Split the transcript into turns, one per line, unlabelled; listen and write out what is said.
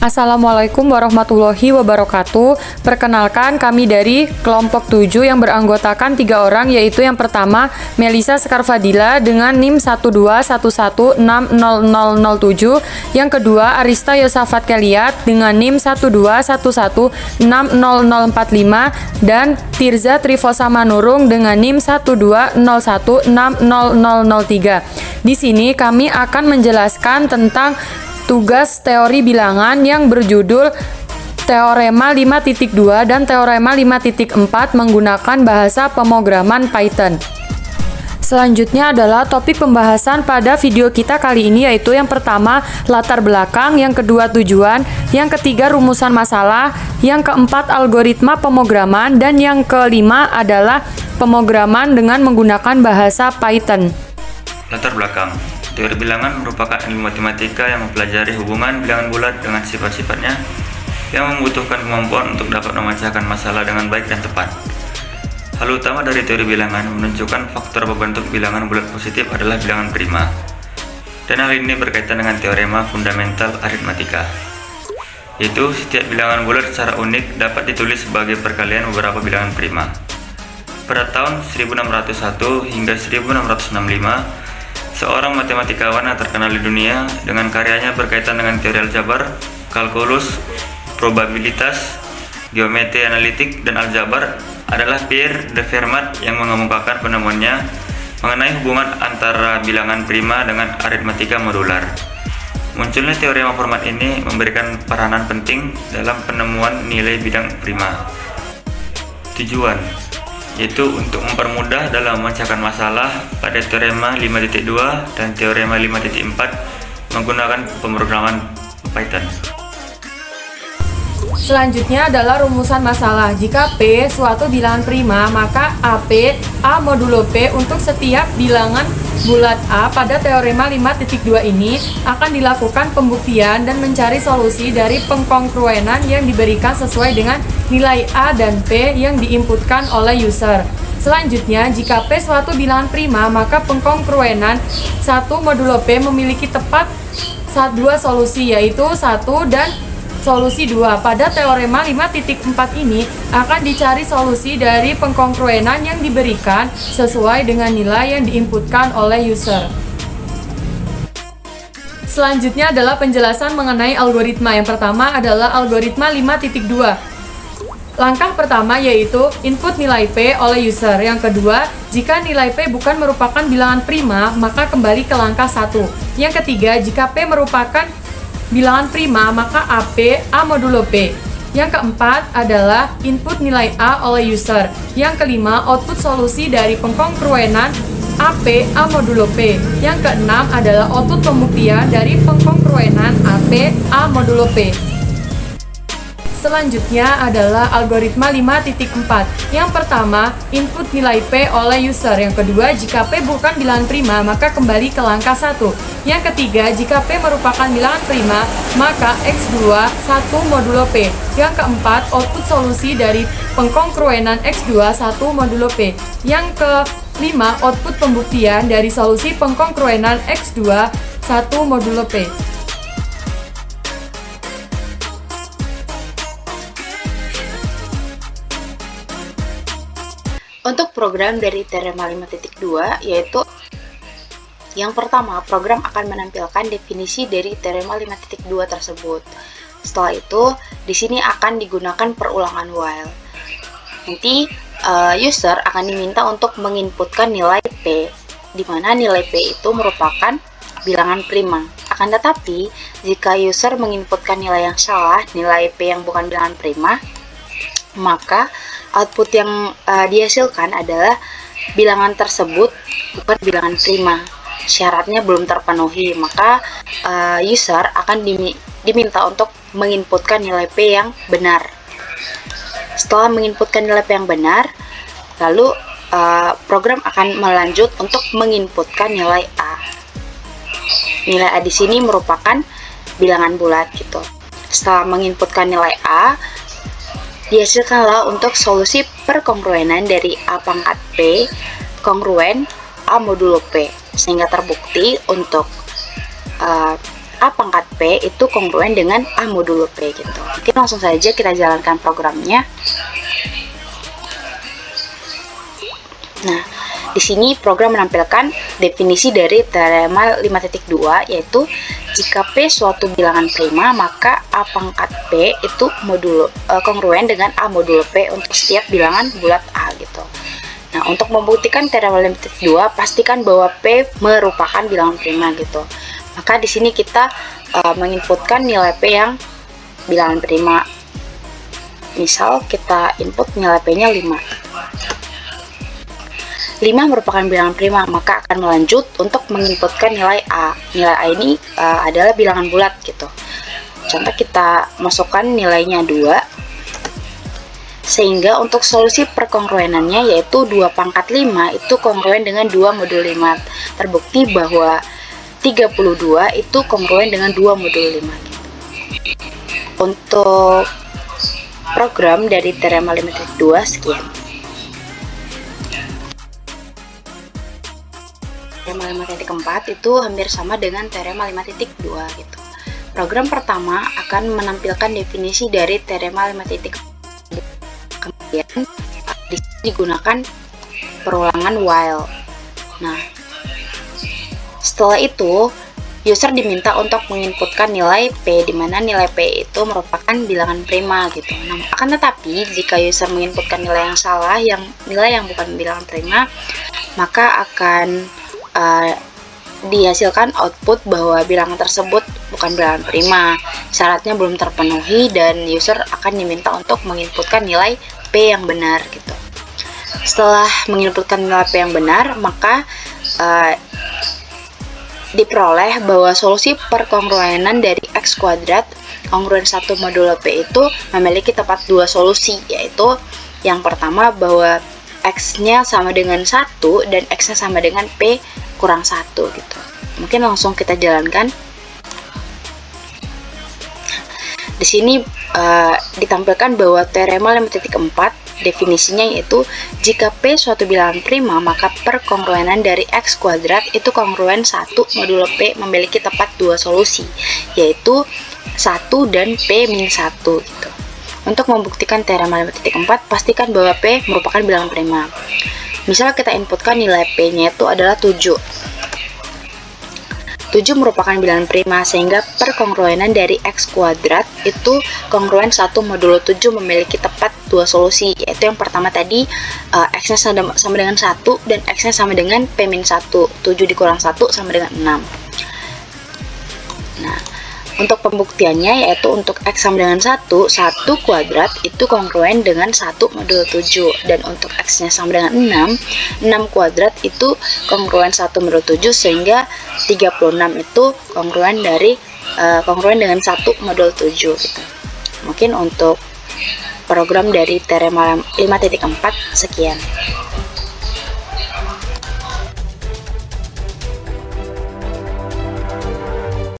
Assalamualaikum warahmatullahi wabarakatuh. Perkenalkan, kami dari kelompok 7 yang beranggotakan 3 orang, yaitu yang pertama Melisa Sekarfadila dengan NIM 121160007, yang kedua Arista Yosafat Keliat dengan NIM 121160045, dan Tirza Trifosa Manurung dengan NIM 120160003. Di sini kami akan menjelaskan tentang tugas teori bilangan yang berjudul Teorema 5.2 dan Teorema 5.4 menggunakan bahasa pemrograman Python. Selanjutnya adalah topik pembahasan pada video kita kali ini, yaitu yang pertama latar belakang, yang kedua tujuan, yang ketiga rumusan masalah, yang keempat algoritma pemrograman, dan yang kelima adalah pemrograman dengan menggunakan bahasa Python.
Latar belakang. Teori bilangan merupakan ilmu matematika yang mempelajari hubungan bilangan bulat dengan sifat-sifatnya yang membutuhkan kemampuan untuk dapat memecahkan masalah dengan baik dan tepat. Hal utama dari teori bilangan menunjukkan faktor pembentuk bilangan bulat positif adalah bilangan prima. Dan hal ini berkaitan dengan teorema fundamental aritmatika, yaitu setiap bilangan bulat secara unik dapat ditulis sebagai perkalian beberapa bilangan prima. Pada tahun 1601 hingga 1665, seorang matematikawan yang terkenal di dunia dengan karyanya berkaitan dengan teori aljabar, kalkulus, probabilitas, geometri analitik, dan aljabar adalah Pierre de Fermat yang mengemukakan penemuannya mengenai hubungan antara bilangan prima dengan aritmatika modular. Munculnya teorema Fermat ini memberikan peranan penting dalam penemuan nilai bidang prima. Tujuan yaitu untuk mempermudah dalam memecahkan masalah pada teorema 5.2 dan teorema 5.4 menggunakan pemrograman Python.
Selanjutnya adalah rumusan masalah. Jika P suatu bilangan prima, maka AP A modulo P untuk setiap bilangan bulat A pada teorema 5.2 ini akan dilakukan pembuktian dan mencari solusi dari pengkongruenan yang diberikan sesuai dengan nilai A dan P yang diinputkan oleh user. Selanjutnya, jika P suatu bilangan prima, maka pengkongruenan 1 modulo P memiliki tepat dua solusi, yaitu 1 dan solusi 2. Pada teorema 5.4 ini akan dicari solusi dari pengkongruenan yang diberikan sesuai dengan nilai yang diinputkan oleh user. Selanjutnya adalah penjelasan mengenai algoritma. Yang pertama adalah algoritma 5.2. Langkah pertama yaitu input nilai P oleh user. Yang kedua, jika nilai P bukan merupakan bilangan prima, maka kembali ke langkah 1. Yang ketiga, jika P merupakan bilangan prima, maka AP A modulo P. Yang keempat adalah input nilai A oleh user. Yang kelima, output solusi dari pengkongruenan AP A modulo P. Yang keenam adalah output pembuktian dari pengkongruenan AP A modulo P. Selanjutnya adalah algoritma 5.4. Yang pertama, input nilai P oleh user. Yang kedua, jika P bukan bilangan prima, maka kembali ke langkah 1. Yang ketiga, jika P merupakan bilangan prima, maka X2 1 modulo P. Yang keempat, output solusi dari pengkongruenan X2 1 modulo P. Yang kelima, output pembuktian dari solusi pengkongruenan X2 1 modulo P.
Untuk program dari teorema 5.2, yaitu yang pertama, program akan menampilkan definisi dari teorema 5.2 tersebut. Setelah itu, di sini akan digunakan perulangan while. Nanti user akan diminta untuk menginputkan nilai P, di mana nilai P itu merupakan bilangan prima. Akan tetapi, jika user menginputkan nilai yang salah, nilai P yang bukan bilangan prima, maka output yang dihasilkan adalah bilangan tersebut bukan bilangan prima. Syaratnya belum terpenuhi, maka user akan diminta untuk menginputkan nilai P yang benar. Setelah menginputkan nilai P yang benar, lalu program akan melanjut untuk menginputkan nilai A. Nilai A di sini merupakan bilangan bulat gitu. Setelah menginputkan nilai A, dihasilkanlah untuk solusi perkongruenan dari A pangkat P kongruen A modulo P, sehingga terbukti untuk A pangkat P P itu kongruen dengan A modulo P gitu. Oke, langsung saja kita jalankan programnya. Nah, di sini program menampilkan definisi dari teorema 5.2, yaitu jika P suatu bilangan prima, maka A pangkat P itu kongruen dengan A modulo P untuk setiap bilangan bulat A gitu. Nah, untuk membuktikan teorema 5.2, pastikan bahwa P merupakan bilangan prima gitu. Maka di sini kita menginputkan nilai P yang bilangan prima. Misal kita input nilai P-nya 5. 5 merupakan bilangan prima, maka akan melanjut untuk menginputkan nilai A. Nilai A ini adalah bilangan bulat gitu. Contoh kita masukkan nilainya 2. Sehingga untuk solusi perkongruenannya yaitu 2 pangkat 5 itu kongruen dengan 2 modulo 5. Terbukti bahwa 32 itu kongruen dengan 2 modulo 5 gitu. Untuk program dari teorema 5.2 sekian. Teorema 5.4 itu hampir sama dengan teorema 5.2 gitu. Program pertama akan menampilkan definisi dari teorema 5.4. Kemudian di sini digunakan perulangan while. Nah, setelah itu user diminta untuk menginputkan nilai P, di mana nilai P itu merupakan bilangan prima gitu. Nah, akan tetapi jika user menginputkan nilai yang salah, nilai yang bukan bilangan prima, maka akan dihasilkan output bahwa bilangan tersebut bukan bilangan prima, syaratnya belum terpenuhi, dan user akan diminta untuk menginputkan nilai P yang benar gitu. Setelah menginputkan nilai P yang benar, maka diperoleh bahwa solusi perkongruenan dari X kuadrat kongruen 1 modulo P itu memiliki tepat 2 solusi, yaitu yang pertama bahwa X-nya sama dengan 1 dan X-nya sama dengan P kurang 1 gitu. Mungkin langsung kita jalankan. Di sini ditampilkan bahwa teorema 5.4 definisinya yaitu jika P suatu bilangan prima, maka perkongruenan dari X kuadrat itu kongruen 1 modulo P memiliki tepat 2 solusi, yaitu 1 dan P min 1 gitu. Untuk membuktikan teorema 5.4, pastikan bahwa P merupakan bilangan prima. Misal kita inputkan nilai P-nya itu adalah 7. 7 merupakan bilangan prima, sehingga perkongruenan dari X kuadrat itu kongruen 1 modulo 7 memiliki tepat 2 solusi, yaitu yang pertama tadi X-nya sama dengan 1 dan X-nya sama dengan P min 1. 7 dikurang 1 sama dengan 6. Nah, untuk pembuktiannya yaitu untuk X sama dengan 1 kuadrat itu kongruen dengan 1 modulo 7, dan untuk X-nya sama dengan 6 kuadrat itu kongruen 1 modulo 7, sehingga 36 itu kongruen dengan 1 modulo 7 gitu. Mungkin untuk program dari teorema 5.4 sekian.